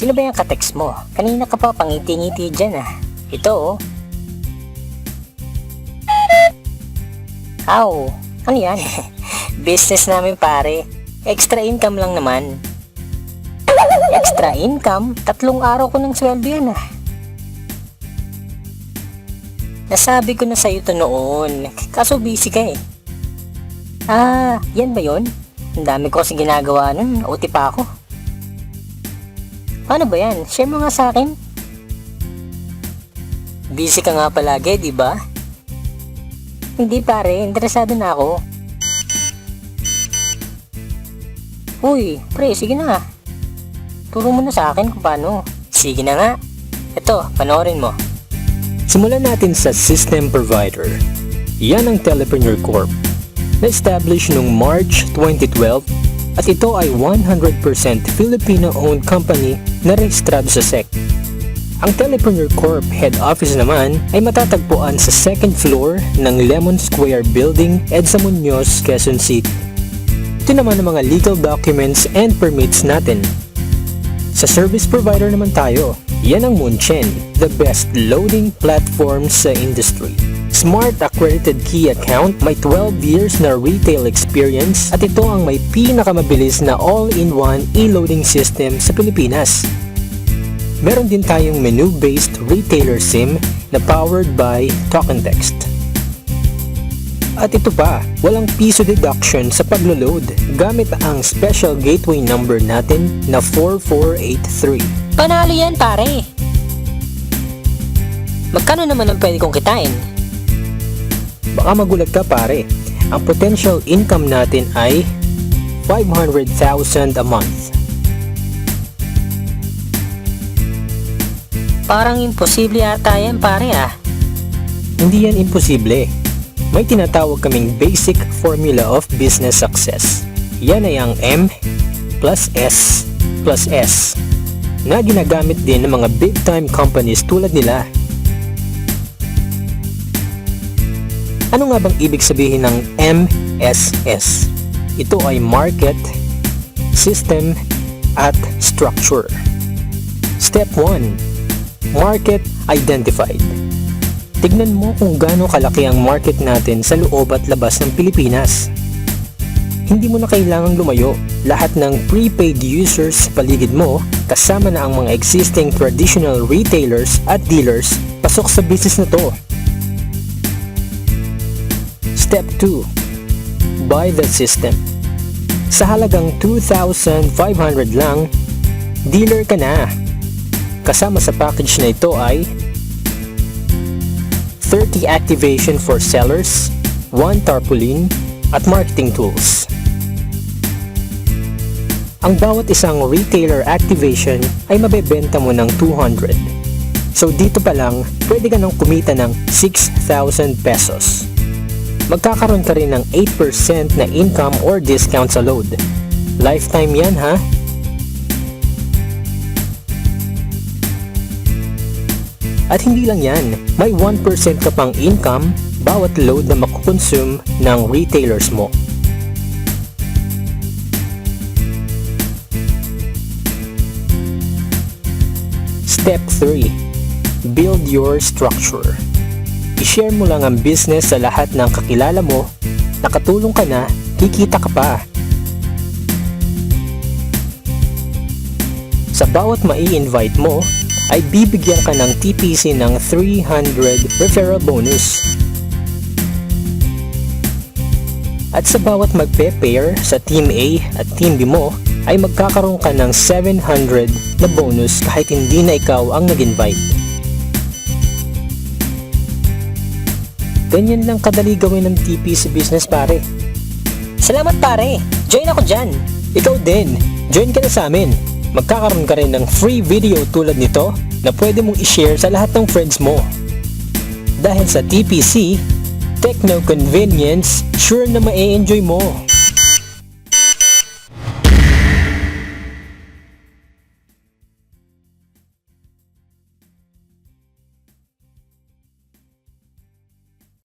Sino ba yung ka-text mo? Kanina ka pa pangiti-ngiti dyan ah. Ito oh. Aw, ano yan? Business namin pare. Extra income lang naman. Extra income? 3 araw ko ng sweldo yan ah. Nasabi ko na sa'yo to noon. Kaso busy ka eh. Ah, yan ba yun? Ang dami ko kasi ginagawa nun. OT pa ako. Paano ba yan? Share mo nga sa akin. Busy ka nga palagi, di ba? Hindi pare, interesado na ako. Uy, pre, sige na. Turo mo na sa akin kung paano. Sige na nga. Ito, panoorin mo. Simulan natin sa system provider. Yan ang Telepreneur Corp. Na-establish noong March 2012 at ito ay 100% Filipino-owned company na rehistrado sa SEC. Ang Telepreneur Corp head office naman ay matatagpuan sa 2nd floor ng Lemon Square Building, EDSA Muñoz, Quezon City. Ito naman ang mga legal documents and permits natin. Sa service provider naman tayo. Yan ang Munchen, the best loading platform sa industry. Smart accredited key account, may 12 years na retail experience at ito ang may pinakamabilis na all-in-one e-loading system sa Pilipinas. Meron din tayong menu-based retailer SIM na powered by Talk and Text. At ito pa, walang piso deduction sa paglo-load gamit ang special gateway number natin na 4483. Panalo yan pare. Magkano naman ang pwede kong kitain? Baka magulat ka pare, ang potential income natin ay 500,000 a month. Parang imposible ata yan pare ah. Hindi yan imposible. May tinatawag kaming basic formula of business success. Yan ay ang M plus S plus S na ginagamit din ng mga big time companies tulad nila. Ano nga bang ibig sabihin ng MSS? Ito ay market, system, at structure. Step 1. Market identified. Tignan mo kung gaano kalaki ang market natin sa loob at labas ng Pilipinas. Hindi mo na kailangang lumayo. Lahat ng prepaid users sa paligid mo, kasama na ang mga existing traditional retailers at dealers, pasok sa business na to. Step 2. Buy the system. Sa halagang 2,500 lang, dealer ka na. Kasama sa package na ito ay 30 activation for sellers, 1 tarpaulin, at marketing tools. Ang bawat isang retailer activation ay mabebenta mo ng 200. So dito pa lang, pwede ka nang kumita ng 6,000 pesos. Magkakaroon ka rin ng 8% na income or discount sa load. Lifetime yan ha? At hindi lang yan, may 1% ka pang income bawat load na makukonsume ng retailers mo. Step 3. Build your structure. I-share mo lang ang business sa lahat ng kakilala mo, nakatulong ka na, kikita ka pa. Sa bawat mai-invite mo, ay bibigyan ka ng TPC ng 300 referral bonus. At sa bawat magpe-pair sa Team A at Team B mo, ay magkakaroon ka ng 700 na bonus kahit hindi na ikaw ang nag-invite. Ganyan lang kadali gawin ng TPC business pare. Salamat pare. Join ako dyan. Ikaw din, join ka na sa amin. Magkakaroon ka rin ng free video tulad nito na pwede mong i-share sa lahat ng friends mo. Dahil sa TPC, techno convenience, sure na ma-enjoy mo.